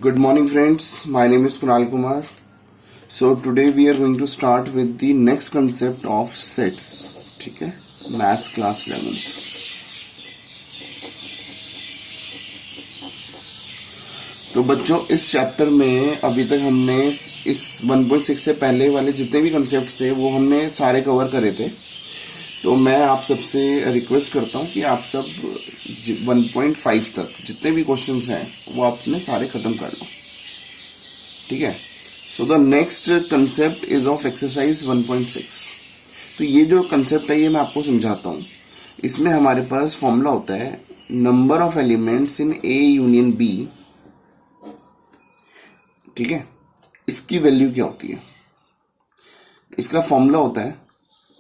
Good morning, friends. My name is Kunal Kumar. So today we are going to start with the next concept of sets. ठीक है, maths class 11th. तो बच्चों, इस chapter में अभी तक हमने इस 1.6 से पहले वाले जितने भी कंसेप्ट थे वो हमने सारे कवर करे थे. तो मैं आप सबसे रिक्वेस्ट करता हूँ कि आप सब 1.5 तक जितने भी क्वेश्चंस हैं वो आपने सारे खत्म कर लो. ठीक है. So the next concept is of exercise 1.6. तो ये जो कंसेप्ट है ये मैं आपको समझाता हूँ. इसमें हमारे पास फॉर्मूला होता है number of elements in A union B. ठीक है. इसकी वैल्यू क्या होती है? इसका फॉर्मूला होता है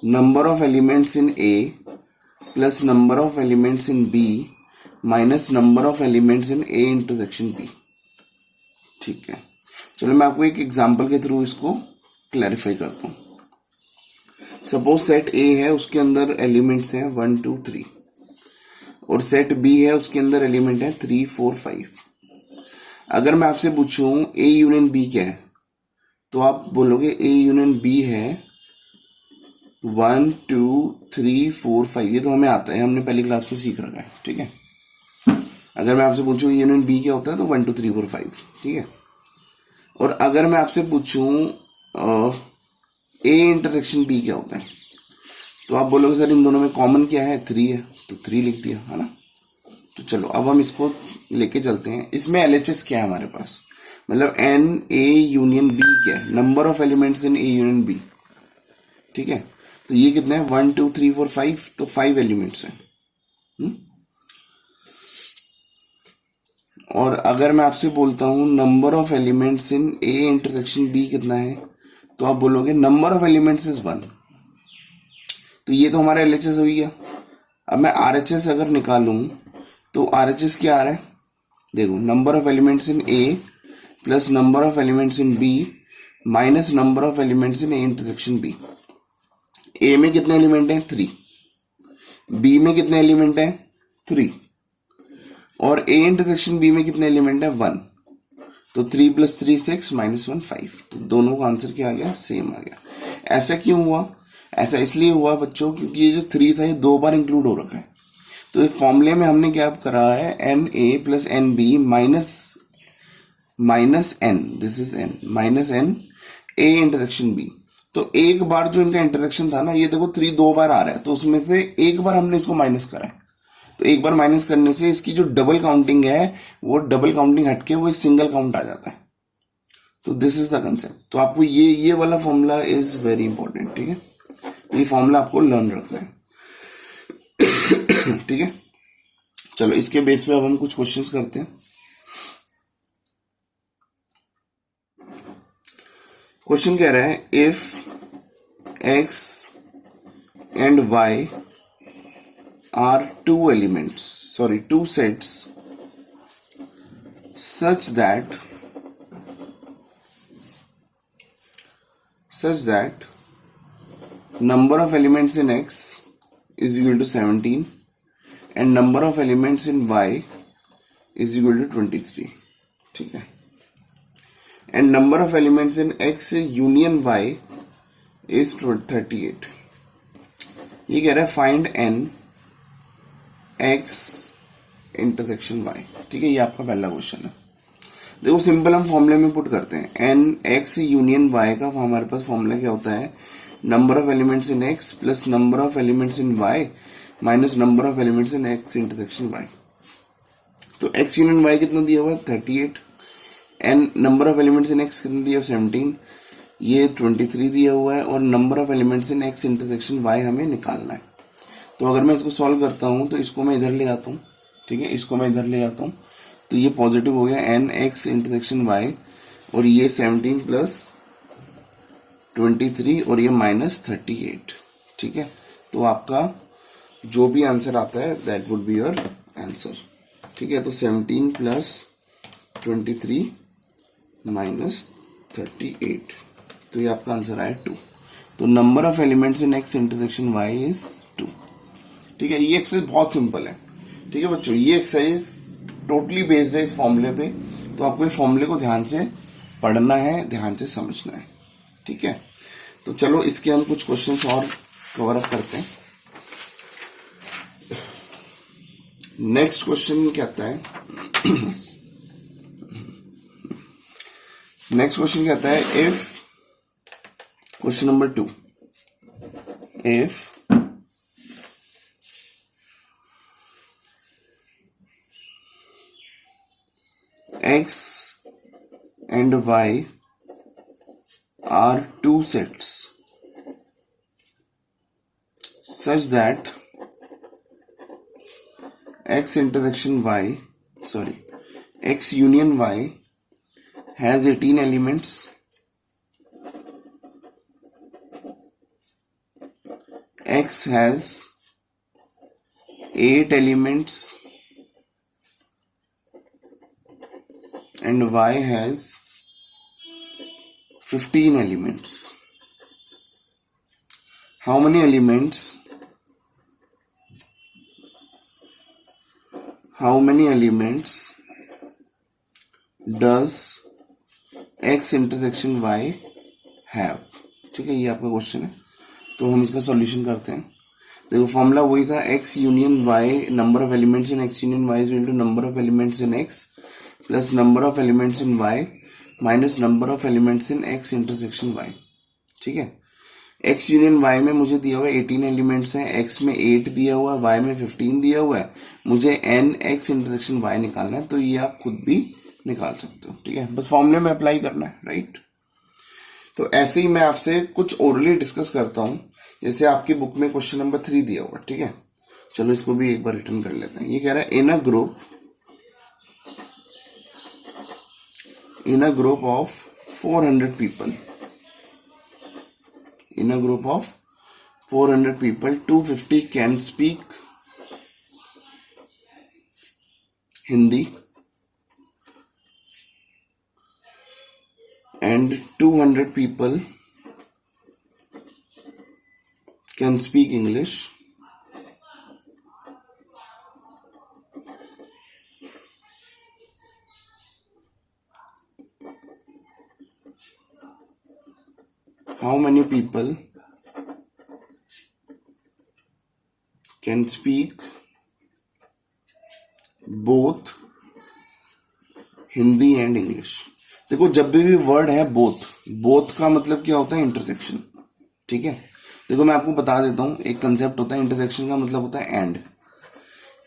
number of elements in A plus number of elements in B minus number of elements in A intersection B. ठीक है. चलो मैं आपको एक एग्जांपल के थ्रू इसको क्लैरिफाई करता हूँ. सपोज सेट ए है, उसके अंदर एलिमेंट्स हैं 1 2 3 और सेट बी है, उसके अंदर एलिमेंट है 3 4 5. अगर मैं आपसे पूछूं ए यूनियन बी क्या है तो आप बोलोगे ए यूनियन बी है 1 2 3 4 5. ये तो हमें आता है, हमने पहली क्लास में सीख रखा है. ठीक है. अगर मैं आपसे पूछूं ए यूनियन बी क्या होता है तो 1 2 3 4 5. ठीक है. और अगर मैं आपसे पूछूं ए इंटरसेक्शन बी क्या होता है तो आप बोलोगे सर इन दोनों में कॉमन क्या है? 3 है, तो 3 लिख दिया, है ना. तो चलो अब हम इसको लेके चलते हैं. इसमें एलएचएस क्या है हमारे पास, मतलब एन ए यूनियन बी क्या है? Number of elements in A union B. ठीक है. तो ये कितने हैं? 1 2 3 4 5. तो 5 एलिमेंट्स हैं. और अगर मैं आपसे बोलता हूं number of elements in A intersection B कितना है तो आप बोलोगे नंबर ऑफ एलिमेंट्स इज 1. तो ये तो हमारा एलएचएस हो गया. अब मैं आरएचएस अगर निकालूं तो आरएचएस क्या आ रहा है? देखो, number of elements in A plus number of elements in B minus number of elements in A intersection B. A में कितने एलिमेंट हैं? 3. बी में कितने एलिमेंट हैं? 3. और ए इंटरसेक्शन बी में कितने एलिमेंट है? 1. तो 3 + 3 6 -1 5. तो दोनों का आंसर क्या आ गया? सेम आ गया. ऐसा क्यों हुआ? ऐसा इसलिए हुआ बच्चों क्योंकि ये जो 3 था ये 2 बार इंक्लूड हो रखा है. तो इस फॉर्मूले में हमने क्या करा है? N A plus N B minus N, this is N minus N A intersection B. तो एक बार जो इनका इंटरसेक्शन था ना, ये देखो 3 2 बार आ रहा है, तो उसमें से एक बार हमने इसको माइनस करा है. तो एक बार माइनस करने से इसकी जो डबल काउंटिंग है वो डबल काउंटिंग हटके वो एक सिंगल काउंट आ जाता है. तो दिस इज द कंसेप्ट. तो आपको ये वाला फॉर्मूला इज वेरी इंपॉर्टेंट. ठीक है. तो ये फॉर्मूला आपको लर्न रखना है. ठीक है. चलो इसके बेस पे अब हम कुछ क्वेश्चंस करते हैं. क्वेश्चन कह रहा है if x and y are two sets such that number of elements in x is equal to 17 and number of elements in y is equal to 23. ठीक है. and number of elements in x union y is 38. ये कह रहा है find n x intersection y. ठीक है. ये आपका पहला क्वेश्चन है. देखो सिंपल हम फॉर्मूले में पुट करते हैं. n x यूनियन y का हमारे पास फॉर्मूला क्या होता है? Number of elements in x plus number of elements in y minus number of elements in x intersection y. तो x यूनियन y कितना दिया हुआ है? 38. N number of elements in x कितना दिया? 17. ये 23 दिया हुआ है और number of elements in x intersection y हमें निकालना है. तो अगर मैं इसको सॉल्व करता हूं तो इसको मैं इधर ले आता हूं. ठीक है. इसको मैं इधर ले आता हूं तो ये पॉजिटिव हो गया एन एक्स इंटरसेक्शन y और ये 17 प्लस 23 और ये -38. ठीक है. तो आपका जो भी आंसर आता है that would be your answer. ठीक है. तो 17 प्लस 23 -38. तो ये आपका आंसर आया 2. तो number of elements in x intersection y is 2. ठीक है. ये एक्सरसाइज बहुत सिंपल है. ठीक है बच्चों. ये एक्सरसाइज टोटली बेस्ड है इस फॉर्मूले पे तो आपको ये फॉर्मूले को ध्यान से पढ़ना है, ध्यान से समझना है, ठीक है। तो चलो इसके हम कुछ क्वेश्चंस और कवर अप करते हैं। नेक्स्ट क्वेश्चन कहता है if question number 2, if x and y are two sets such that x union y has 18 elements, x has 8 elements and y has 15 elements. How many elements does x intersection y have? ठीक है, ये आपका question है। तो हम इसका solution करते हैं। देखो फॉर्मूला वही था, x union y, number of elements in x union y is equal to number of elements in x plus number of elements in y minus number of elements in x intersection y। ठीक है, x union y में मुझे दिया हुआ है 18 elements हैं, x में 8 दिया हुआ है, y में 15 दिया हुआ है, मुझे n x इंटरसेक्शन y निकालना है। तो ये आप खुद भी निकाल सकते हो, ठीक है, बस फॉर्मूले में अप्लाई करना है, राइट। तो ऐसे ही मैं आपसे कुछ ओरली डिस्कस करता हूं, जैसे आपकी बुक में क्वेश्चन नंबर 3 दिया हुआ, ठीक है। चलो इसको भी एक बार रिटर्न कर लेते हैं। ये कह रहा है इन a group of 400 people, 250 can speak Hindi and 200 people can speak English. How many people can speak both Hindi and English? देखो जब भी वर्ड है बोथ का मतलब क्या होता है? इंटरसेक्शन, ठीक है। देखो मैं आपको बता देता हूं, एक कंसेप्ट होता है इंटरसेक्शन का मतलब होता है एंड,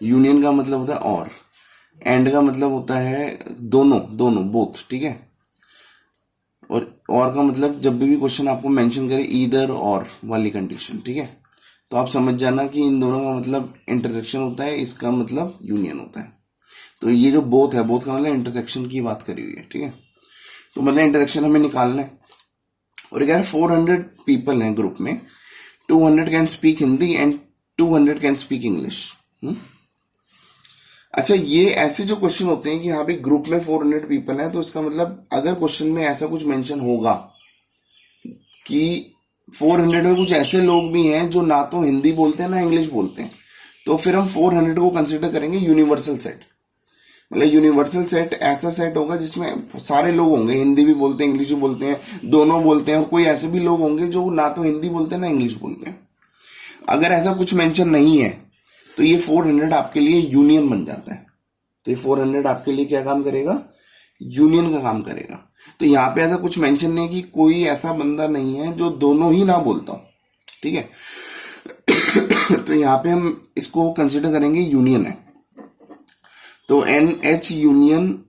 यूनियन का मतलब होता है और, एंड का मतलब होता है दोनों बोथ, ठीक है। और का मतलब जब भी क्वेश्चन आपको मेंशन करे ईदर और वाली कंडीशन, ठीक है, तो आप समझ जाना कि इन दोनों का मतलब इंटरसेक्शन होता है, इसका मतलब यूनियन होता है। तो ये जो बोथ है, बोथ का मतलब इंटरसेक्शन की बात करी हुई है, ठीक है। तो मतलब इंटरसेक्शन हमें निकालना है। और क्या 400 पीपल हैं ग्रुप में, 200 can speak Hindi and 200 can speak English. अच्छा, ये ऐसे जो क्वेश्चन होते हैं कि हाँ भाई ग्रुप में 400 पीपल हैं, तो इसका मतलब अगर क्वेश्चन में ऐसा कुछ मेंशन होगा कि 400 में कुछ ऐसे लोग भी हैं जो ना तो हिंदी बोलते हैं ना इंग्लिश बोलते हैं, तो फिर हम 400 को कंसिडर करेंगे यूनिवर्सल सेट। मतलब यूनिवर्सल सेट ऐसा सेट होगा जिसमें सारे लोग होंगे, हिंदी भी बोलते हैं, इंग्लिश भी बोलते हैं, दोनों बोलते हैं, और कोई ऐसे भी लोग होंगे जो ना तो हिंदी बोलते हैं ना इंग्लिश बोलते हैं। अगर ऐसा कुछ मेंशन नहीं है तो ये 400 आपके लिए यूनियन बन जाता है। तो ये 400 आपके लिए क्या काम करेगा? यूनियन का काम करेगा। तो यहाँ पे ऐसा कुछ मेंशन नहीं है कि कोई ऐसा बंदा नहीं है जो दोनों ही ना बोलता हो, ठीक है। तो यहाँ पे हम इसको कंसिडर करेंगे यूनियन है। तो NH यूनियन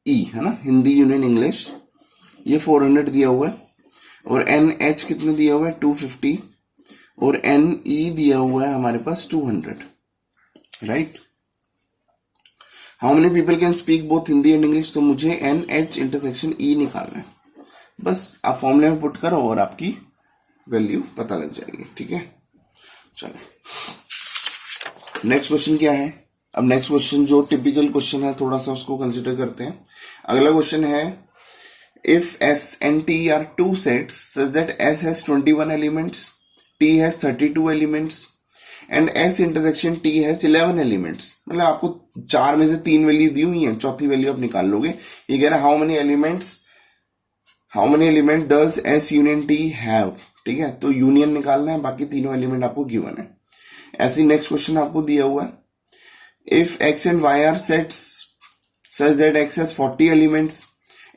E है ना, हिंदी यूनियन इंग्लिश, ये 400 दिया हुआ है, और NH कितने दिया हुआ है? 250, और NE दिया हुआ है हमारे पास 200, right. How many people can speak both Hindi and English? तो मुझे NH इंटरसेक्शन E निकालना है। बस आप फॉर्मूले में पुट करो और आपकी वैल्यू पता लग जाएगी, ठीक है। चलो नेक्स्ट क्वेश्चन क्या है? अब नेक्स्ट क्वेश्चन जो टिपिकल क्वेश्चन है, थोड़ा सा उसको कंसिडर करते हैं। अगला क्वेश्चन है if S and T are two sets such that S has 21 elements, T has 32 elements and S intersection T has 11 elements. मतलब आपको 4 में से 3 वैल्यू दी हुई है, चौथी वैल्यू आप निकाल लोगे। ये कह रहा है how many element does S union T have. ठीक है, तो यूनियन निकालना है, बाकी तीनों एलिमेंट आपको गिवन है। ऐसे नेक्स्ट क्वेश्चन आपको दिया हुआ है, if X and Y are sets such that X has 40 elements,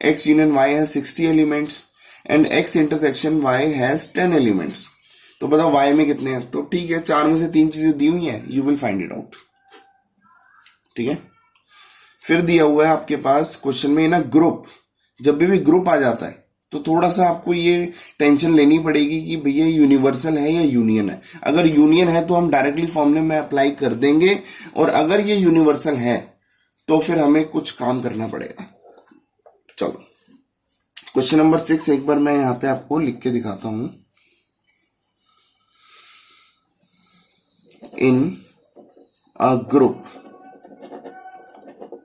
X union Y has 60 elements and X intersection Y has 10 elements. तो बताओ वाई में कितने हैं। तो ठीक है, 4 में से 3 चीजें दी हुई हैं, you will find it out. ठीक है, फिर दिया हुआ है आपके पास क्वेश्चन में ना ग्रुप। जब भी ग्रुप आ जाता है तो थोड़ा सा आपको ये टेंशन लेनी पड़ेगी कि भैया यूनिवर्सल है या यूनियन है। अगर यूनियन है तो हम डायरेक्टली फॉर्मूले में अप्लाई कर देंगे, और अगर ये यूनिवर्सल है तो फिर हमें कुछ काम करना पड़ेगा। चलो क्वेश्चन नंबर 6 एक बार मैं यहाँ पे आपको लिख के दिखाता हूं। In a group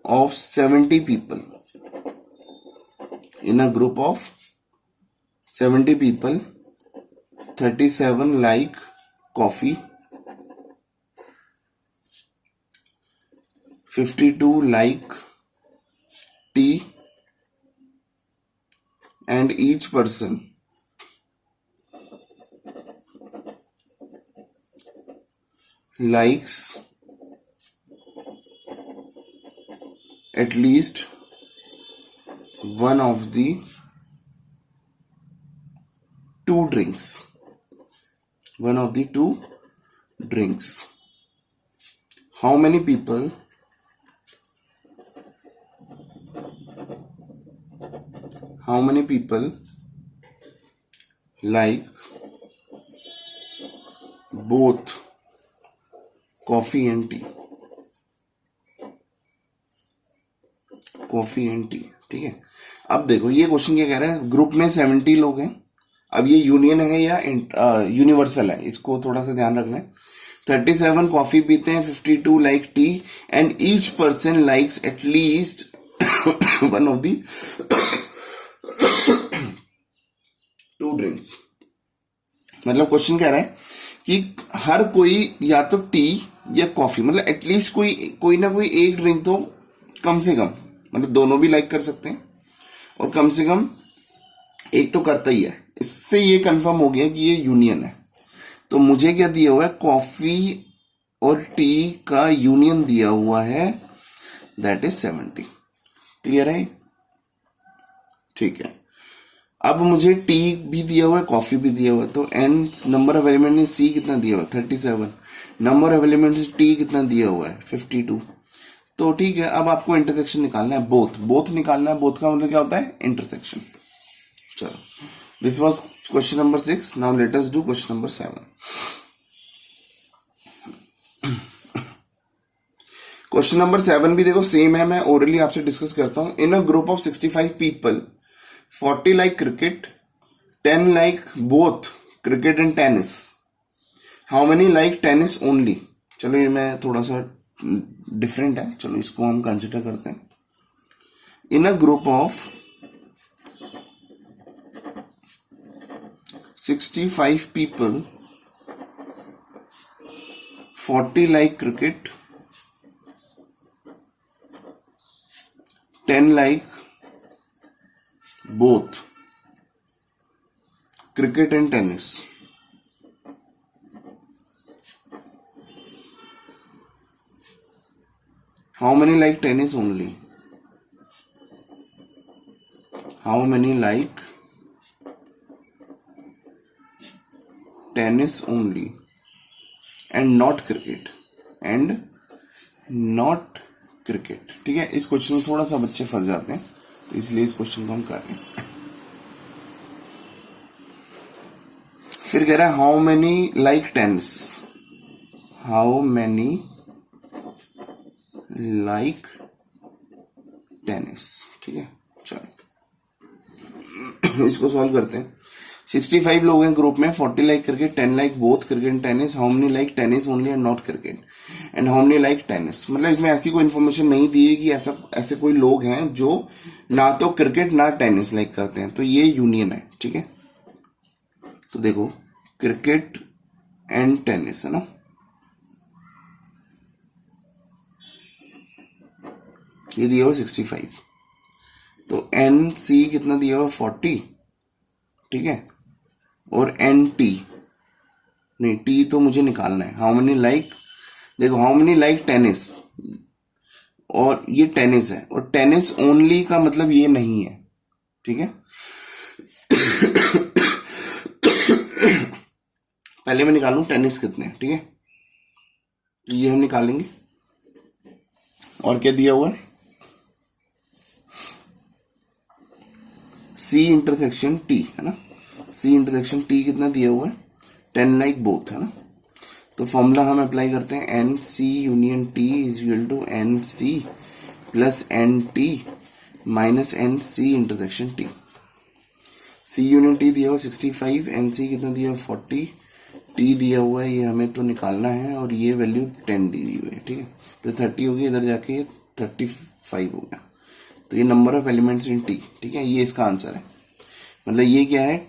of 70 people, in a group of 70 people, 37 like coffee, 52 like tea, and each person likes at least one of the two drinks. One of the two drinks. How many people like both coffee and tea? Coffee and T. ठीक है, अब देखो ये question क्या कह रहा है, group में 70 लोग हैं। अब ये यूनियन है या यूनिवर्सल है, इसको थोड़ा सा ध्यान रखना है। 37 कॉफी पीते हैं, 52 like tea, and each person likes at least one of the two drinks. मतलब क्वेश्चन कह रहा है कि हर कोई या तो टी या कॉफी, मतलब एटलीस्ट कोई ना कोई एक ड्रिंक तो कम से कम, मतलब दोनों भी लाइक कर सकते हैं, और कम से कम एक तो करता ही है। इससे ये कंफर्म हो गया कि ये यूनियन है। तो मुझे क्या दिया हुआ है, कॉफी और टी का यूनियन दिया हुआ है, दैट इज 70। क्लियर है? ठीक है, अब मुझे टी भी दिया हुआ है, कॉफी भी दिया हुआ है। तो एन नंबर ऑफ एलिमेंट में सी कितना दिया हुआ है, 37। नंबर ऑफ एलिमेंट टी कितना दिया हुआ है, 52। तो ठीक है, अब आपको इंटरसेक्शन निकालना है, बोथ निकालना है। बोथ का मतलब क्या होता है, इंटरसेक्शन। चलो, this was question number 6। Now let us do question number 7। Question number 7 भी देखो सेम है, मैं ओरली आपसे डिस्कस करता हूं। In a group of 65 people, 40 like cricket, 10 like both cricket and tennis, how many like tennis only. चलो ये मैं थोड़ा सा डिफरेंट है, चलो इसको हम कंसिडर करते हैं। इन a group of 65 people, 40 like cricket, 10 like both cricket and tennis. How many like tennis only? How many like tennis only and not cricket? And not cricket. ठीक है, इस क्वेश्चन में थोड़ा सा बच्चे फंस जाते हैं, तो इसलिए इस क्वेश्चन को हम कर रहे हैं। फिर कह रहा है how many like tennis, how many like tennis. ठीक है, चलो इसको सॉल्व करते हैं। 65 लोग हैं ग्रुप में, 40 like cricket, 10 like both cricket and tennis, how many like tennis only and not cricket, and how many like tennis. मतलब इसमें ऐसी कोई इन्फॉर्मेशन नहीं दी है कि ऐसे कोई लोग हैं जो ना तो क्रिकेट ना टेनिस लाइक करते हैं, तो ये यूनियन है। ठीक है, तो देखो क्रिकेट एंड टेनिस है ना, ये दिया हुआ 65, तो एन सी कितना दिया हुआ 40, ठीक है, और एन टी, नहीं टी तो मुझे निकालना है, हाउ मेनी लाइक, देखो हाउ मेनी लाइक टेनिस, और ये टेनिस है, और टेनिस ओनली का मतलब ये नहीं है, ठीक है। पहले मैं निकालूं टेनिस कितने हैं, ठीक है, तो ये हम निकालेंगे। और क्या दिया हुआ है, सी इंटरसेक्शन टी, है ना, सी इंटरसेक्शन टी कितना दिया हुआ है 10 लाइक बोथ, है ना। तो फॉर्मूला हम अप्लाई करते हैं, N C union T is equal to N C plus N T minus N C intersection T. C union T दिया हुआ 65, एन सी कितना दिया हुआ 40, टी दिया हुआ है, ये हमें तो निकालना है, और ये वैल्यू 10 दी हुई है, ठीक है। तो 30 होगी, इधर जाके 35 हो गया। तो ये number of elements in T, ठीक है, ये इसका आंसर है। मतलब ये क्या है,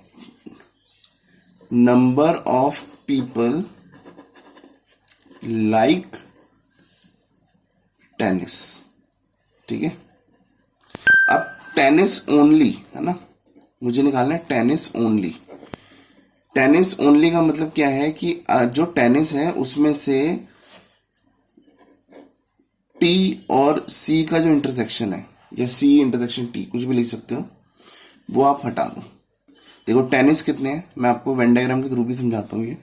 number of people like tennis, ठीक है। अब टेनिस ओनली, है ना, मुझे निकालना है टेनिस ओनली। टेनिस ओनली का मतलब क्या है कि जो टेनिस है उसमें से टी और सी का जो इंटरसेक्शन है, या सी इंटरसेक्शन टी, कुछ भी लिख सकते हो, वो आप हटा दो। देखो टेनिस कितने हैं, मैं आपको वेन डायग्राम के थ्रू भी समझाता हूँ ये,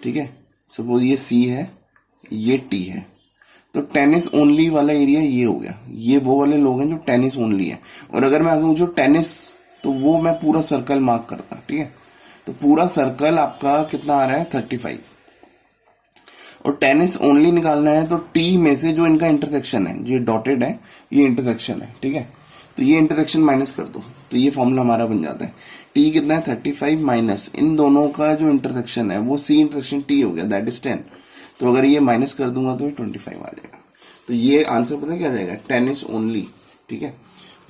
ठीक है। सपोज ये सी है, ये टी है, तो टेनिस ओनली वाला एरिया ये हो गया, ये वो वाले लोग हैं जो टेनिस ओनली है। और अगर मैं आगे जो टेनिस, तो वो मैं पूरा सर्कल मार्क करता, ठीक है। तो पूरा सर्कल आपका कितना आ रहा है 35, और टेनिस ओनली निकालना है, तो टी में से जो इनका इंटरसेक्शन है, जो ये डॉटेड है, ये इंटरसेक्शन है, ठीक है। तो ये इंटरसेक्शन माइनस कर दो, तो ये फॉर्मूला हमारा बन जाता है, टी कितना है 35 माइनस इन दोनों का जो इंटरसेक्शन है वो सी इंटरसेक्शन टी हो गया, दैट इज 10। तो अगर ये माइनस कर दूंगा तो ये 25 आ जाएगा। तो ये आंसर पता क्या जाएगा, टेनिस ओनली, ठीक है।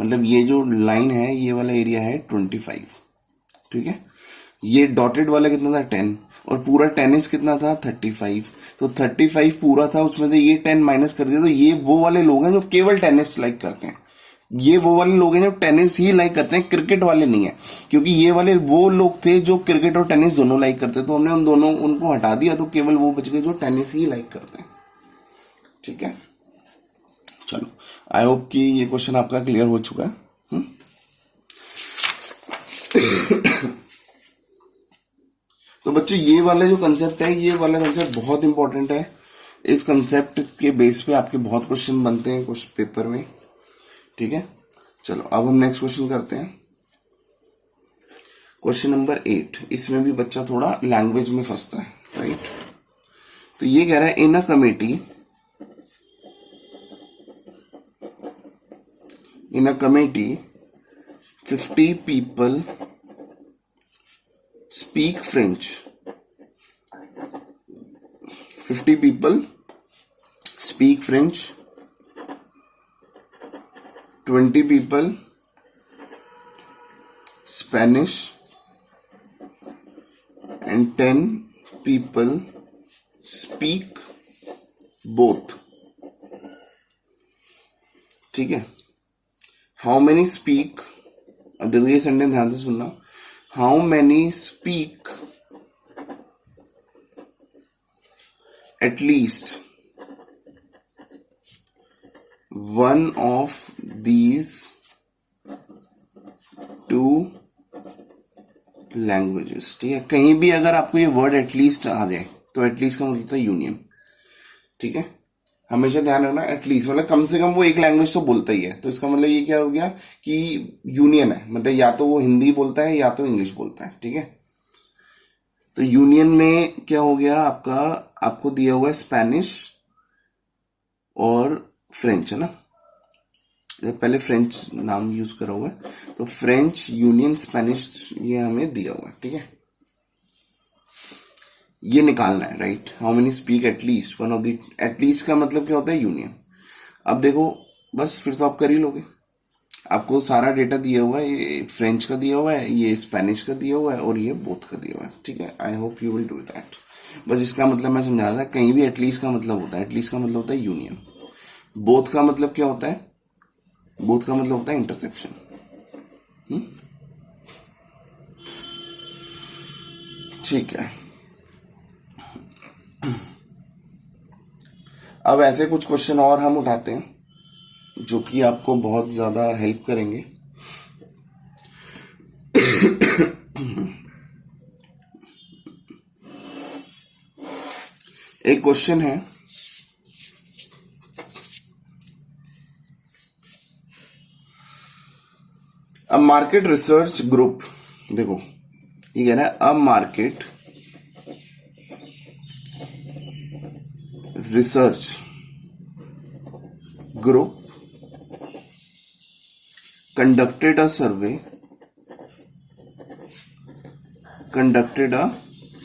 मतलब ये जो लाइन है, ये वाला एरिया है 25, ठीक है। ये डॉटेड वाला कितना था 10, और पूरा टेनिस कितना था 35, तो 35 पूरा था, उसमें से ये 10 माइनस कर दिया, तो ये वो वाले लोग हैं जो केवल टेनिस लाइक करते हैं, ये वो वाले लोग हैं जो टेनिस ही लाइक करते हैं, क्रिकेट वाले नहीं है। क्योंकि ये वाले वो लोग थे जो क्रिकेट और टेनिस दोनों लाइक करते, तो हमने उन दोनों उनको हटा दिया, तो केवल वो बच गए जो टेनिस ही लाइक करते हैं, ठीक है। चलो, आई होप कि ये क्वेश्चन आपका क्लियर हो चुका है। तो बच्चों ये वाला जो कंसेप्ट है, ये वाला कंसेप्ट बहुत इंपॉर्टेंट है। इस कंसेप्ट के बेस पे आपके बहुत क्वेश्चन बनते हैं कुछ पेपर में, ठीक है। चलो अब हम नेक्स्ट क्वेश्चन करते हैं, क्वेश्चन नंबर 8। इसमें भी बच्चा थोड़ा लैंग्वेज में फंसता है, राइट। तो ये कह रहा है, इन a committee 50 people speak French. 50 people speak French, 20 people Spanish, and 10 people speak both, ठीक है। हाउ मैनी स्पीक, अब देखो ये सेंटेंस ध्यान से सुनना, how many speak at least one of these two languages, ठीक है। कहीं भी अगर आपको ये वर्ड एटलीस्ट आ जाए, तो एटलीस्ट का मतलब है यूनियन, ठीक है। हमेशा ध्यान रखना, एटलीस्ट मतलब कम से कम वो एक लैंग्वेज तो बोलता ही है, तो इसका मतलब ये क्या हो गया कि यूनियन है, मतलब या तो वो हिंदी बोलता है या तो इंग्लिश बोलता है, ठीक है। तो यूनियन में क्या हो गया आपका, आपको दिया हुआ है स्पेनिश और फ्रेंच, है ना। पहले फ्रेंच नाम यूज करा हुआ है, तो फ्रेंच यूनियन स्पेनिश ये हमें दिया हुआ है, ठीक है। ये निकालना है, right. How many speak at least one of the, at least का मतलब क्या होता है यूनियन। अब देखो बस फिर तो आप कर ही लोगे, आपको सारा डेटा दिया हुआ है, ये फ्रेंच का दिया हुआ है, ये स्पेनिश का दिया हुआ है, और ये बोथ का दिया हुआ है, ठीक है। I hope you will do that. बस इसका मतलब मैं समझा रहा था, कहीं भी एटलीस्ट का मतलब होता है, एटलीस्ट का मतलब होता है यूनियन। बोथ का मतलब क्या होता है? बोथ का मतलब होता है इंटरसेक्शन। ठीक है, अब ऐसे कुछ क्वेश्चन और हम उठाते हैं जो कि आपको बहुत ज्यादा हेल्प करेंगे। एक क्वेश्चन है, अ मार्केट रिसर्च ग्रुप, देखो ये कह रहा है a market research group conducted a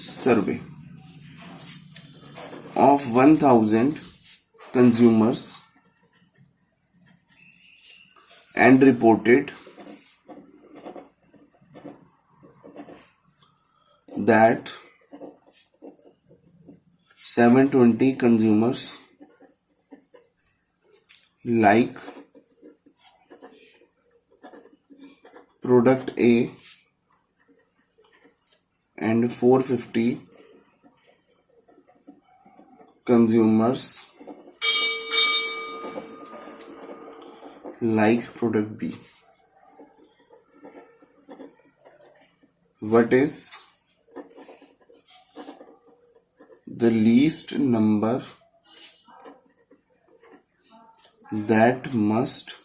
survey of 1000 consumers and reported that 720 consumers like product A and 450 consumers like product B. What is the least number that must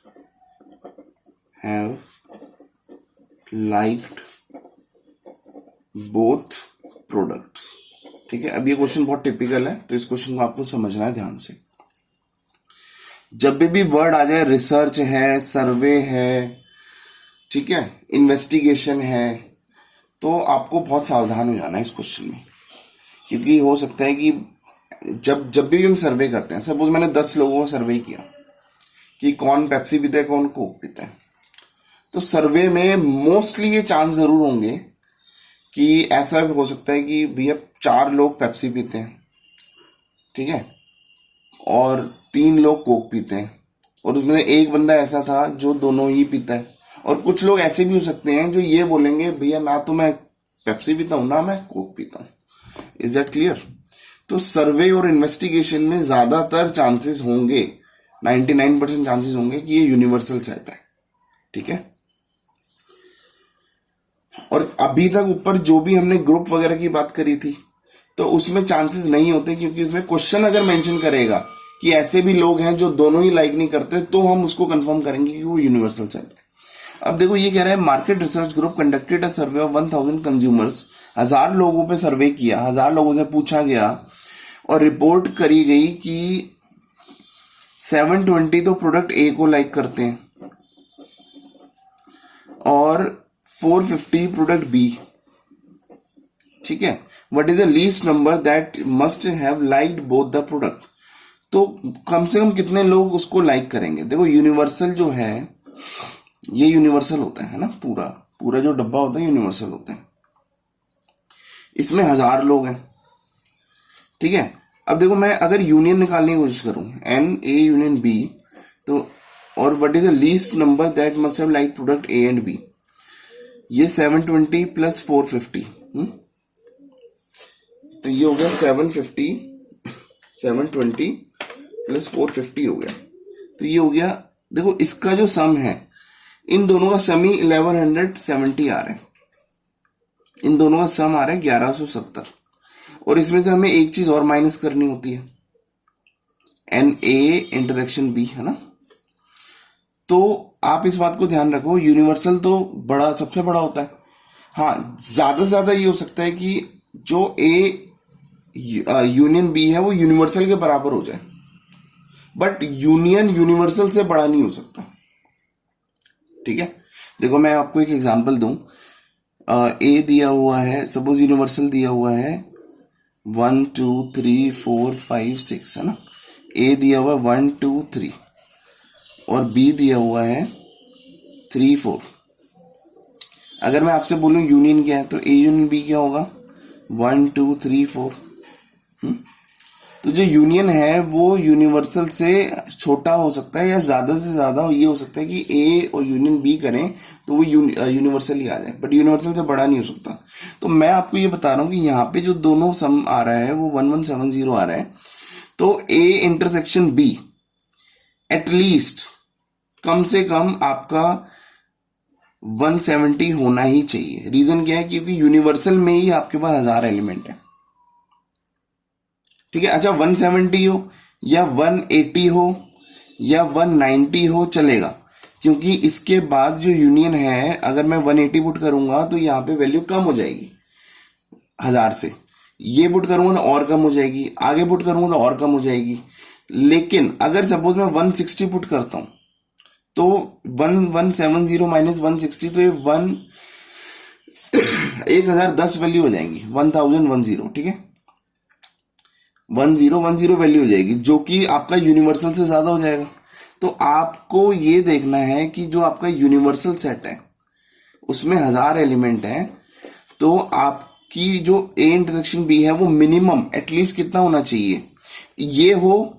have liked both products? ठीक है, अब ये question बहुत typical है, तो इस question को आपको समझना है ध्यान से। जब भी वर्ड आ जाए, रिसर्च है, सर्वे है, ठीक है, इन्वेस्टिगेशन है, तो आपको बहुत सावधान हो जाना है इस क्वेश्चन में, क्योंकि हो सकता है कि जब भी हम सर्वे करते हैं, सपोज मैंने 10 लोगों का सर्वे किया कि कौन पेप्सी पीता है, कौन कोक पीता है, तो सर्वे में मोस्टली ये चांस जरूर होंगे कि ऐसा भी हो सकता है कि भैया 4 लोग पेप्सी पीते हैं, ठीक है, और 3 लोग कोक पीते हैं, और उसमें एक बंदा ऐसा था जो दोनों ही पीता है। और कुछ लोग ऐसे भी हो सकते हैं जो ये बोलेंगे भैया ना तो मैं पेप्सी पीता हूं ना मैं कोक पीता हूं। Is that clear? तो सर्वे और इन्वेस्टिगेशन में ज्यादातर चांसेस होंगे, 99% चांसेस होंगे कि ये यूनिवर्सल सेट है, ठीक है। और अभी तक ऊपर जो भी हमने ग्रुप वगैरह की बात करी थी, तो उसमें चांसेस नहीं होते, क्योंकि उसमें क्वेश्चन अगर मेंशन करेगा कि ऐसे भी लोग हैं जो दोनों ही लाइक नहीं करते, तो हम उसको कंफर्म करेंगे कि वो यूनिवर्सल सेट है। अब देखो ये कह रहा है market research group conducted a survey of 1000 consumers, 1000 लोगों पे सर्वे किया, 1000 लोगों से पूछा गया और रिपोर्ट करी गई कि 720 तो प्रोडक्ट ए को लाइक करते हैं और 450 प्रोडक्ट बी, ठीक है। What is the least number that must have liked both the product, तो कम से कम कितने लोग उसको लाइक करेंगे। देखो यूनिवर्सल जो है ये यूनिवर्सल होता है ना, पूरा जो डब्बा होता है यूनिवर्सल होता है, इसमें 1000 लोग हैं, ठीक है। अब देखो मैं अगर यूनियन निकालने की कोशिश करूं, एन ए यूनियन बी, तो और what is the least number that must have like product A and B, ये 720 प्लस 450, तो ये हो गया 720 प्लस 450 हो गया, तो ये हो गया। देखो इसका जो सम है, इन दोनों का सम ही 1170 आ रहा है, इन दोनों का सम आ रहा है 1170, और इसमें से हमें एक चीज और माइनस करनी होती है, एन ए इंटरसेक्शन बी, है ना। तो आप इस बात को ध्यान रखो, यूनिवर्सल तो बड़ा सबसे बड़ा होता है। हाँ, ज्यादा से ज्यादा ये हो सकता है कि जो ए यूनियन बी है वो यूनिवर्सल के बराबर हो जाए, बट यूनियन यूनिवर्सल से बड़ा नहीं हो सकता, ठीक है। देखो मैं आपको एक एग्जांपल दूं, ए दिया हुआ है, सपोज यूनिवर्सल दिया हुआ है 1 2 3 4 5 6, है ना। ए दिया हुआ है 1 2 3 और बी दिया हुआ है 3 4। अगर मैं आपसे बोलूं यूनियन क्या है, तो ए यूनियन बी क्या होगा, 1 2 3 4। तो जो यूनियन है वो यूनिवर्सल से छोटा हो सकता है या ज्यादा से ज्यादा ये हो सकता है कि ए और यूनियन बी करें तो वो यूनिवर्सल ही आ जाए, बट यूनिवर्सल से बड़ा नहीं हो सकता। तो मैं आपको ये बता रहा हूं कि यहाँ पे जो दोनों सम आ रहा है वो 1170 आ रहा है, तो ए इंटरसेक्शन बी एटलीस्ट कम से कम आपका 170 होना ही चाहिए। रीजन क्या है, क्योंकि यूनिवर्सल में ही आपके पास 1000 एलिमेंट है, ठीक है। अच्छा 170 हो या 180 हो या 190 हो चलेगा, क्योंकि इसके बाद जो यूनियन है अगर मैं 180 पुट करूंगा तो यहाँ पे वैल्यू कम हो जाएगी 1000 से, ये पुट करूंगा तो और कम हो जाएगी, आगे पुट करूंगा तो और कम हो जाएगी। लेकिन अगर सपोज मैं 160 पुट करता हूं तो 1170 माइनस 160 तो ये 1010 वैल्यू हो जाएंगी, 1010, ठीक है। 1010 वैल्यू हो जाएगी जो कि आपका यूनिवर्सल से ज्यादा हो जाएगा। तो आपको ये देखना है कि जो आपका यूनिवर्सल सेट है उसमें 1000 एलिमेंट है, तो आपकी जो ए इंटरसेक्शन बी है वो मिनिमम एटलीस्ट कितना होना चाहिए, ये हो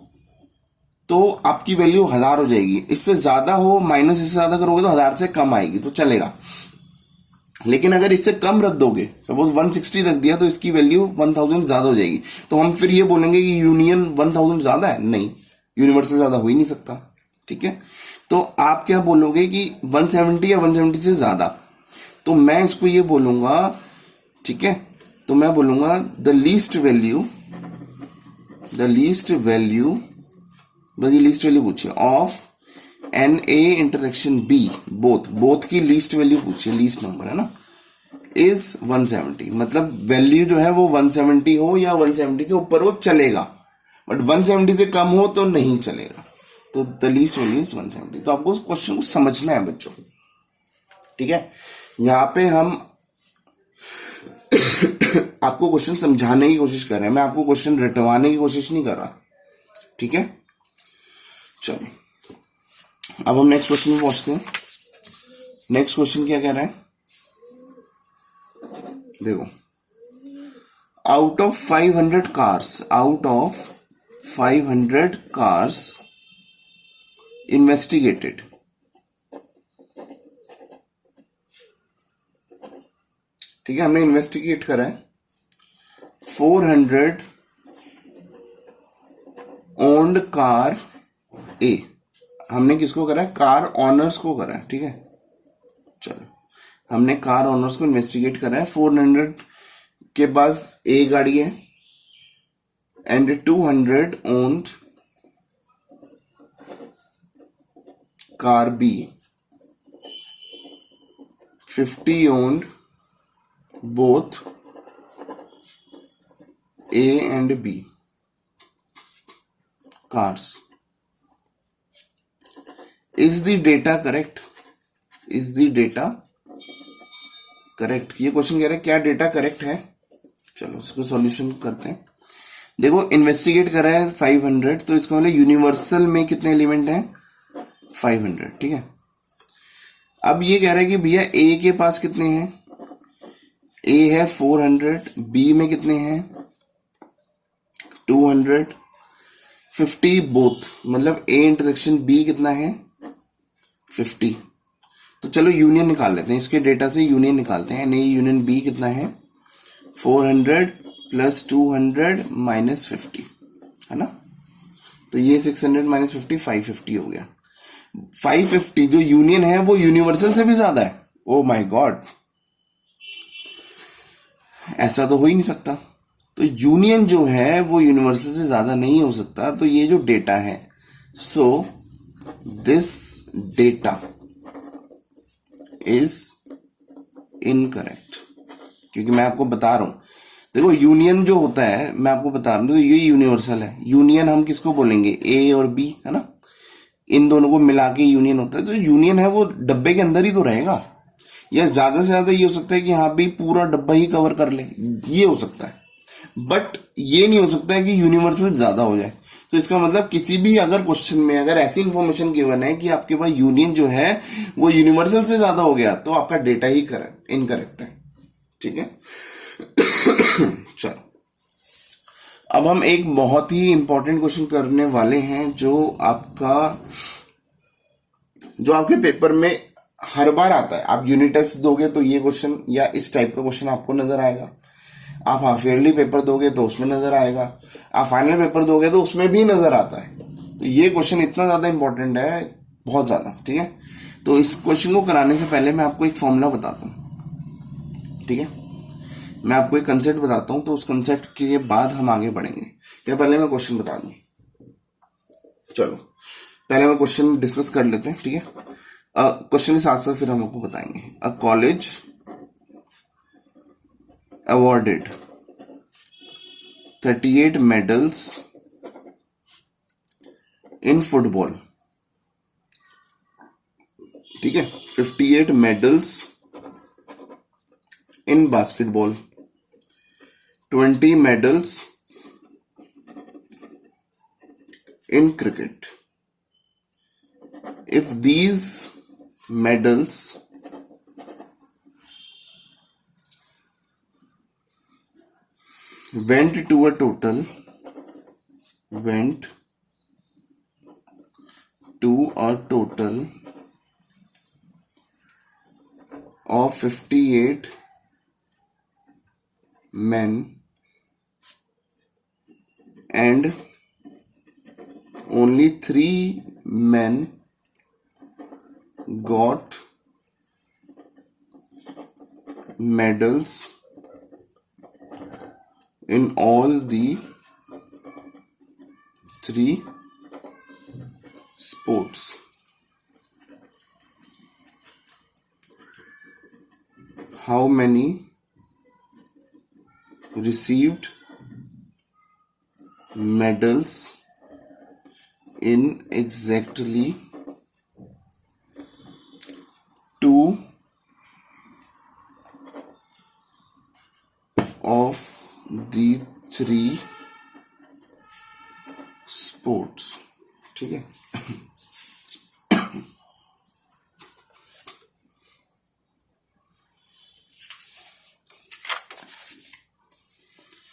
तो आपकी वैल्यू 1000 हो जाएगी। इससे ज्यादा हो माइनस इससे ज्यादा करोगे तो 1000 से कम आएगी तो चलेगा। लेकिन अगर इससे कम रख दोगे, सपोज 160 रख दिया, तो इसकी वैल्यू 1000 ज्यादा हो जाएगी। तो हम फिर ये बोलेंगे कि यूनियन 1000 ज्यादा है, नहीं, यूनिवर्सल ज्यादा हो ही नहीं सकता, ठीक है। तो आप क्या बोलोगे कि 170 या 170 से ज्यादा, तो मैं इसको ये बोलूंगा, ठीक है। तो मैं बोलूंगा द लीस्ट वैल्यू बस ये लीस्ट वैल्यू पूछिए of N A intersection B, both की लीस्ट वैल्यू पूछिए, लीस्ट नंबर है ना, इज 170। मतलब वैल्यू जो है वो 170 हो या 170 से ऊपर हो चलेगा, बट 170 से कम हो तो नहीं चलेगा। तो द लीस्ट वैल्यू इज 170। तो आपको क्वेश्चन को समझना है बच्चों, ठीक है। यहां पे हम आपको क्वेश्चन समझाने की कोशिश कर रहे हैं, मैं आपको क्वेश्चन रटवाने की कोशिश नहीं कर रहा, ठीक है। चलो अब हम नेक्स्ट क्वेश्चन में पहुंचते हैं। नेक्स्ट क्वेश्चन क्या कह रहा है, देखो, आउट ऑफ 500 कार्स इन्वेस्टिगेटेड, ठीक है, हमने इन्वेस्टिगेट करा है 400 ओन्ड कार ए। हमने किसको करा है, कार ऑनर्स को करा है, ठीक है। चलो हमने कार ऑनर्स को इन्वेस्टिगेट करा है। 400 के पास ए गाड़ी है and 200 owned car B, 50 owned both A and B cars. Is the data correct? Is the data correct? ये क्वेश्चन कह रहा है क्या डेटा करेक्ट है। चलो इसको सॉल्यूशन करते हैं। देखो इन्वेस्टिगेट करा है 500, तो इसका मतलब यूनिवर्सल में कितने एलिमेंट हैं, 500, ठीक है। अब ये कह रहा है कि भैया ए के पास कितने हैं, ए है 400, बी में कितने हैं 200, 50 बोथ, मतलब ए इंटरसेक्शन बी कितना है 50। तो चलो यूनियन निकाल लेते हैं, इसके डेटा से यूनियन निकालते हैं। ए यूनियन बी कितना है 400 प्लस 200 माइनस 50, है ना। तो ये 600 माइनस 50 550 हो गया। 550 जो यूनियन है वो यूनिवर्सल से भी ज्यादा है। ओ माय गॉड, ऐसा तो हो ही नहीं सकता। तो यूनियन जो है वो यूनिवर्सल से ज्यादा नहीं हो सकता। तो ये जो डेटा है, so this data is incorrect, क्योंकि मैं आपको बता रहा हूं, देखो यूनियन जो होता है मैं आपको बता रहा हूं, तो ये यूनिवर्सल है। यूनियन हम किसको बोलेंगे, ए और बी, है ना, इन दोनों को मिला के यूनियन होता है। तो यूनियन है वो डब्बे के अंदर ही तो रहेगा, या ज्यादा से ज्यादा ये हो सकता है कि हाँ भी पूरा डब्बा ही कवर कर ले, ये हो सकता है। बट ये नहीं हो सकता है कि यूनिवर्सल ज्यादा हो जाए। तो इसका मतलब किसी भी अगर क्वेश्चन में अगर ऐसी इंफॉर्मेशन गिवन है कि आपके पास यूनियन जो है वो यूनिवर्सल से ज्यादा हो गया, तो आपका डेटा ही इनकरेक्ट है, ठीक है। चलो अब हम एक बहुत ही इंपॉर्टेंट क्वेश्चन करने वाले हैं जो आपके पेपर में हर बार आता है। आप यूनिट टेस्ट दोगे तो ये क्वेश्चन या इस टाइप का क्वेश्चन आपको नजर आएगा, आप हाफ ईयरली पेपर दोगे तो उसमें नजर आएगा, आप फाइनल पेपर दोगे तो उसमें भी नजर आता है। तो ये क्वेश्चन इतना ज्यादा इंपॉर्टेंट है, बहुत ज्यादा, ठीक है। तो इस क्वेश्चन को कराने से पहले मैं आपको एक फॉर्मूला बताता हूँ, ठीक है। मैं आपको एक कंसेप्ट बताता हूँ, तो उस कंसेप्ट के बाद हम आगे बढ़ेंगे। या पहले मैं क्वेश्चन बता दूं, चलो पहले मैं क्वेश्चन डिस्कस कर लेते हैं, ठीक है। क्वेश्चन के साथ साथ फिर हम आपको बताएंगे। अ college awarded 38 medals in football, ठीक है। 58 medals in basketball, 20 medals in cricket. If these medals went to a total of 58 men and only 3 men got medals in all the 3 sports, how many received medals in exactly 2 of the 3 sports, ठीक है।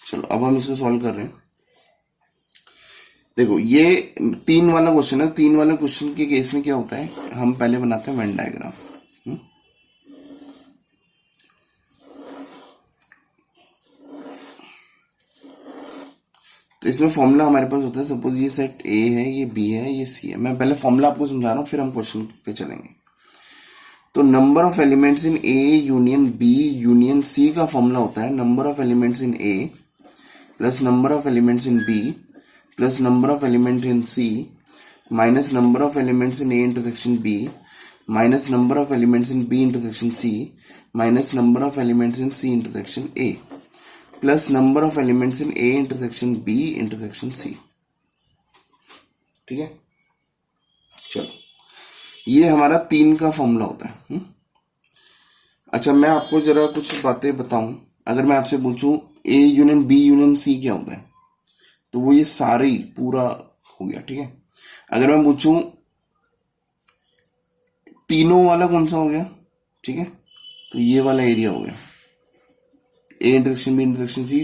चलो अब हम इसको solve कर रहे हैं। देखो ये 3 वाला क्वेश्चन है। 3 वाला क्वेश्चन के केस में क्या होता है, हम पहले बनाते हैं वेन डायग्राम। तो इसमें फॉर्मूला हमारे पास होता है, सपोज ये सेट ए है, ये बी है, ये सी है। मैं पहले फॉर्मूला आपको समझा रहा हूँ, फिर हम क्वेश्चन पे चलेंगे। तो number of elements in A union B union C का फॉर्मूला होता है number of elements in A plus number of elements in B plus number of element in C minus number of elements in A intersection B minus number of elements in B intersection C minus number of elements in C intersection A plus number of elements in A intersection B intersection C, ठीक है। चलो ये हमारा 3 का formula होता है। अच्छा मैं आपको जरा कुछ बातें बताऊं। अगर मैं आपसे पूछूं A union B union C क्या होता है, तो वो ये सारे ही पूरा हो गया, ठीक है। अगर मैं पूछूं तीनों वाला कौन सा हो गया, ठीक है, तो ये वाला एरिया हो गया A intersection B intersection C,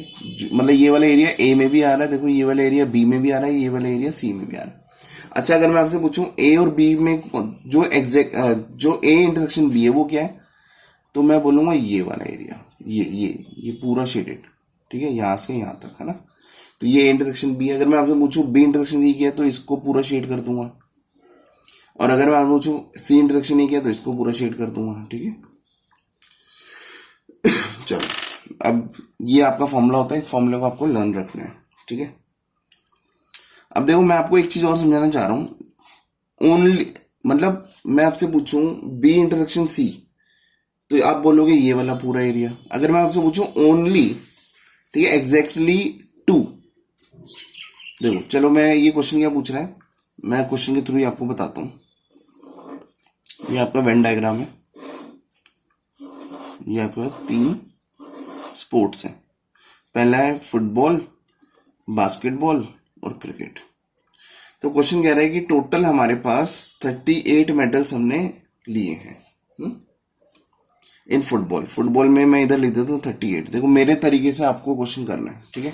मतलब ये वाला एरिया ए में भी आ रहा है, देखो ये वाला एरिया बी में भी आ रहा है, ये वाला एरिया सी में भी आ रहा है। अच्छा अगर मैं आपसे पूछूं ए और बी में जो ए इंटरसेक्शन बी है वो क्या है, तो मैं बोलूंगा ये वाला एरिया, ये पूरा शेडेड, ठीक है, यहां से यहां तक, है ना। तो ये इंटरसेक्शन बी है। अगर मैं आपसे पूछूं बी इंटरसेक्शन ई किया तो इसको पूरा शेड कर दूंगा, और अगर मैं आपसे पूछूं सी इंटरसेक्शन ई किया तो इसको पूरा शेड कर दूंगा, ठीक है। चलो अब ये आपका फॉर्मूला होता है, इस फॉर्मूले को आपको लर्न रखना है, ठीक है। अब देखो मैं आपको एक चीज और समझाना चाह रहा हूं। ओनली मतलब मैं आपसे पूछूं बी इंटरसेक्शन सी, तो आप बोलोगे ये वाला पूरा एरिया। अगर मैं आपसे पूछूं ओनली, ठीक है, एग्जैक्टली 2, देखो चलो मैं ये क्वेश्चन क्या पूछ रहा है, मैं क्वेश्चन के थ्रू ही आपको बताता हूं। ये आपका वेन डायग्राम है, ये आपके पास 3 स्पोर्ट्स हैं। पहला है फुटबॉल, बास्केटबॉल और क्रिकेट। तो क्वेश्चन कह रहा है कि टोटल हमारे पास 38 मेडल्स हमने लिए हैं इन फुटबॉल। फुटबॉल में मैं इधर लिख देता हूँ 38। देखो मेरे तरीके से आपको क्वेश्चन करना है, ठीक है।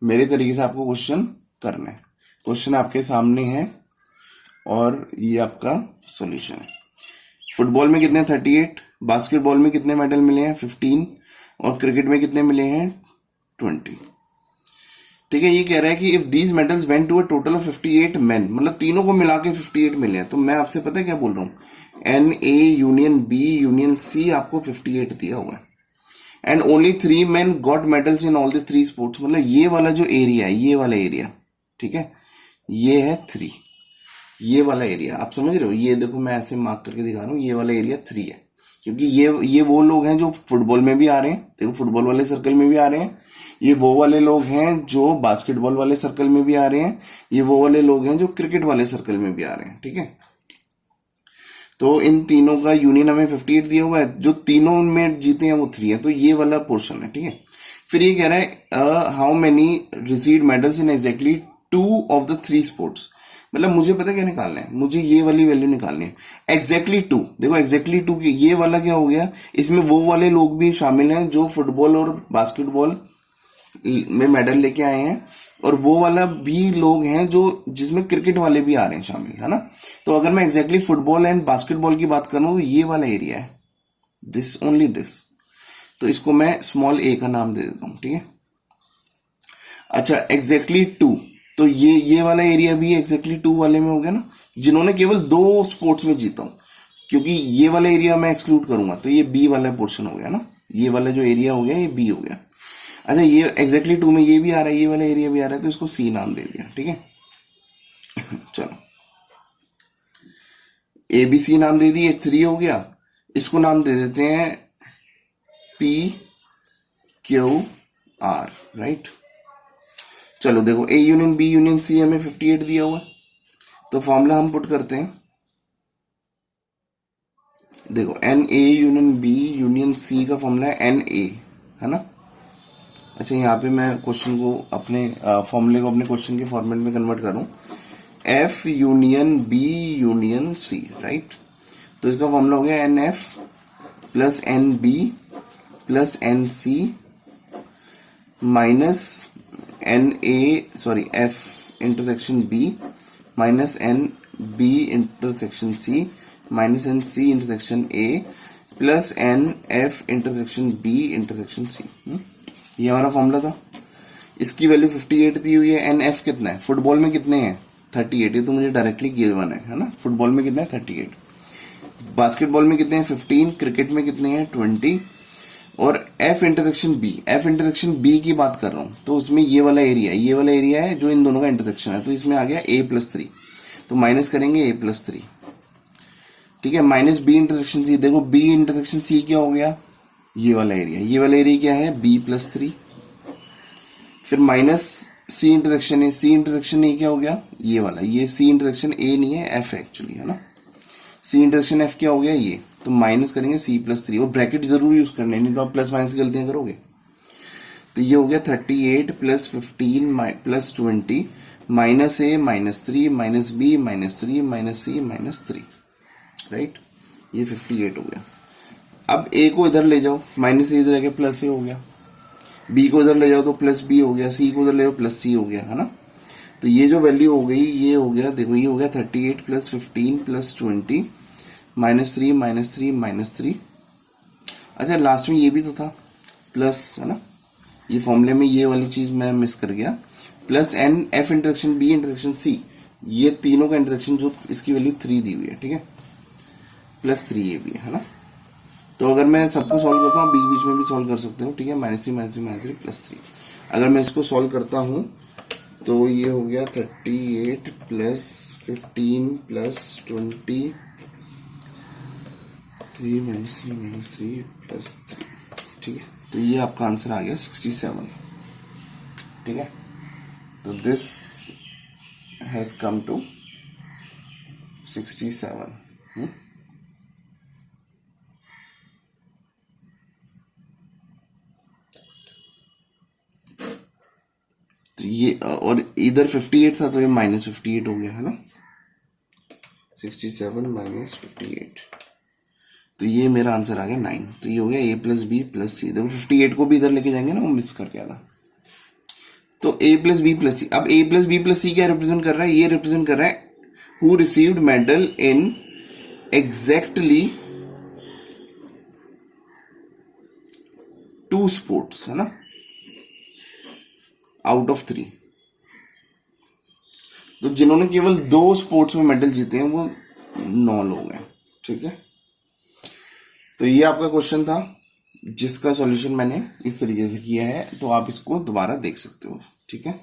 मेरे तरीके से आपको क्वेश्चन करना है। क्वेश्चन आपके सामने है और ये आपका सॉल्यूशन है। फुटबॉल में कितने 38, बास्केटबॉल में कितने मेडल मिले हैं 15 और क्रिकेट में कितने मिले हैं 20। ठीक है, ये कह रहा है कि if these medals went to a total of 58 men, मतलब तीनों को मिला के 58 मिले हैं। तो मैं आपसे पता है क्या बोल रहा हूँ, N A union B union C आपको 58 दिया हुआ है and only 3 men got medals in all the 3 sports. मतलब ये वाला जो एरिया है, ये वाला एरिया, ठीक है, ये है 3, ये वाला एरिया आप समझ रहे हो। ये देखो मैं ऐसे मार्क करके दिखा रहा हूँ, ये वाला एरिया 3 है, क्योंकि ये वो लोग हैं जो फुटबॉल में भी आ रहे हैं, देखो फुटबॉल वाले सर्कल में भी आ रहे हैं। ये वो वाले लोग हैं जो बास्केटबॉल वाले सर्कल में भी आ रहे हैं। ये वो वाले लोग हैं जो क्रिकेट वाले सर्कल में भी आ रहे हैं। ठीक है, तो इन तीनों का यूनियन हमें 58 दिया हुआ है, जो तीनों में जीते हैं वो 3 है, तो ये वाला पोर्शन है। ठीक है, फिर ये कह रहा है how many received medals in exactly 2 of the 3 sports. मतलब मुझे पता क्या निकालना है, मुझे ये वाली वैल्यू निकालनी है एग्जैक्टली 2। देखो एग्जैक्टली 2 की ये वाला क्या हो गया, इसमें वो वाले लोग भी शामिल हैं जो फुटबॉल और बास्केटबॉल में मेडल लेके आए हैं, और वो वाला भी लोग हैं जो जिसमें क्रिकेट वाले भी आ रहे हैं शामिल, है ना। तो अगर मैं एग्जैक्टली फुटबॉल एंड बास्केटबॉल की बात करूं तो ये वाला एरिया है, दिस ओनली दिस। तो इसको मैं स्मॉल ए का नाम दे देता हूं। ठीक है, अच्छा एग्जैक्टली 2, तो ये वाला एरिया भी एग्जैक्टली 2 वाले में हो गया ना, जिन्होंने केवल 2 स्पोर्ट्स में जीता हूं, क्योंकि ये वाला एरिया मैं एक्सक्लूड करूंगा, तो ये बी वाला पोर्शन हो गया ना, ये वाला जो एरिया हो गया ये बी हो गया। अच्छा ये एग्जैक्टली 2 में ये भी आ रहा है, ये वाला एरिया भी आ रहा है, तो इसको सी नाम दे दिया। ठीक है चलो ए बी सी नाम दे दिए, 3 हो गया। इसको नाम दे देते हैं पी क्यू आर, राइट। चलो देखो A union B union C हमें 58 दिया हुआ है, तो फॉर्मूला हम पुट करते हैं। देखो N A union B union C का फॉर्मूला है एन ए, है ना। अच्छा यहाँ पे मैं क्वेश्चन को अपने फॉर्मूले को अपने क्वेश्चन के फॉर्मेट में कन्वर्ट करूं, F union B union C, right. तो इसका फॉर्मूला हो गया N F plus N B plus N C minus N A sorry F intersection B minus N B intersection C minus N C intersection A plus N F intersection B intersection C. ये हमारा formula था। इसकी value 58 दी हुई है। N F कितना है, football में कितने हैं 38, ये तो मुझे डायरेक्टली गिवन है ना। फुटबॉल में कितना है 38, बास्केटबॉल में कितने हैं 15, क्रिकेट में कितने हैं 20, और F intersection B, F intersection B की बात कर रहा हूं, तो उसमें ये वाला एरिया है, ये वाला एरिया है जो इन दोनों का इंटरसेक्शन है, तो इसमें आ गया a+3, तो माइनस करेंगे a+3। ठीक है, माइनस बी इंटरसेक्शन सी, देखो बी इंटरसेक्शन सी क्या हो गया, ये वाला एरिया, ये वाला एरिया क्या है b+3, फिर minus C intersection A, C intersection A क्या हो गया ये वाला, ये सी इंटरसेक्शन ए नहीं है एफ है एक्चुअली, है ना। सी इंटरसेक्शन एफ क्या हो गया ये, तो माइनस करेंगे c+3, और ब्रैकेट जरूर यूज करने, नहीं तो आप प्लस माइनस गलतियां करोगे। तो ये हो गया 38 प्लस 15 प्लस 20 माइनस ए -3 माइनस बी -3 माइनस सी -3, राइट। ये 58 हो गया। अब ए को इधर ले जाओ, माइनस ए इधर आके प्लस ए हो गया, बी को इधर ले जाओ तो प्लस बी हो गया, सी को इधर ले जाओ प्लस सी हो गया, है ना। तो ये जो वैल्यू हो गई ये हो गया, देखो ये हो गया 38 प्लस 15 प्लस 20 -3 -3 अच्छा लास्ट में ये भी तो था प्लस, है ना। ये फॉर्मूले में ये वाली चीज मैं मिस कर गया, plus N F intersection B intersection C, ये तीनों का इंटरसेक्शन जो इसकी वैल्यू 3 दी हुई है, ठीक है, +3 ये भी है ना। तो अगर मैं सबको सॉल्व करता हूँ, बीच बीच में भी सॉल्व कर सकते हो, ठीक है, -3 +3। अगर मैं इसको सॉल्व करता हूँ तो ये हो गया 38 प्लस 15 प्लस 20 3 -3 प्लस 3, ठीक है। तो ये आपका आंसर आ गया 67, ठीक है। तो दिस हैज कम टू 67। तो ये और इधर 58 था तो ये -58 हो गया, है ना। 67 -58, तो ये मेरा आंसर आ गया 9। तो ये हो गया a+b+c। देखो 58 को भी इधर लेके जाएंगे ना, वो मिस करके आना। तो A प्लस बी प्लस सी, अब A प्लस बी प्लस सी क्या रिप्रेजेंट कर रहा है, ये रिप्रेजेंट कर रहा है who received medal in exactly 2 sports, है ना, आउट ऑफ 3। तो जिन्होंने केवल 2 स्पोर्ट्स में मेडल जीते हैं वो 9 लोग हैं, ठीक है। तो ये आपका क्वेश्चन था जिसका सॉल्यूशन मैंने इस तरीके से किया है, तो आप इसको दोबारा देख सकते हो, ठीक है।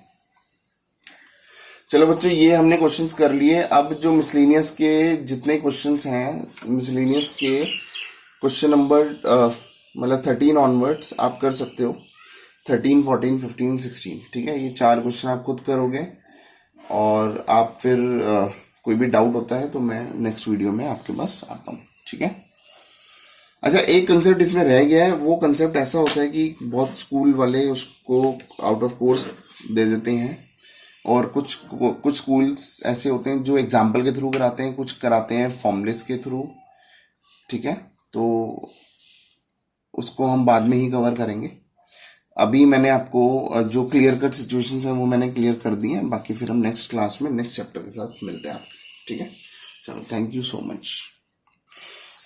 चलो बच्चों, ये हमने क्वेश्चंस कर लिए। अब जो मिसलेनियस के जितने क्वेश्चंस हैं, मिसलेनियस के क्वेश्चन नंबर मतलब 13 ऑनवर्ड्स आप कर सकते हो, 13, 14, 15, 16, ठीक है। ये 4 क्वेश्चन आप खुद करोगे, और आप फिर कोई भी डाउट होता है तो मैं नेक्स्ट वीडियो में आपके पास आता हूँ, ठीक है। अच्छा, एक कंसेप्ट इसमें रह गया है। वो कंसेप्ट ऐसा होता है कि बहुत स्कूल वाले उसको आउट ऑफ कोर्स दे देते हैं, और कुछ स्कूल्स ऐसे होते हैं जो एग्जाम्पल के थ्रू कराते हैं, कुछ कराते हैं फॉर्मलेस के थ्रू, ठीक है। तो उसको हम बाद में ही कवर करेंगे। अभी मैंने आपको जो क्लियर कट सिचुएशंस हैं वो मैंने क्लियर कर दी हैं, बाकी फिर हम नेक्स्ट क्लास में नेक्स्ट चैप्टर के साथ मिलते हैं आपके, ठीक है। चलो, थैंक यू सो मच।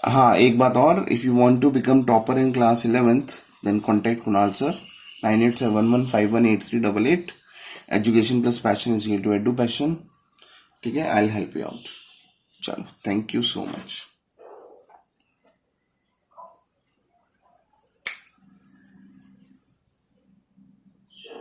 हाँ, एक बात और, if you want to become topper in class 11th then contact Kunal sir, 9871151838। Education plus passion is equal to edu passion, ठीक है। I will help you out. चलो, थैंक यू सो मच।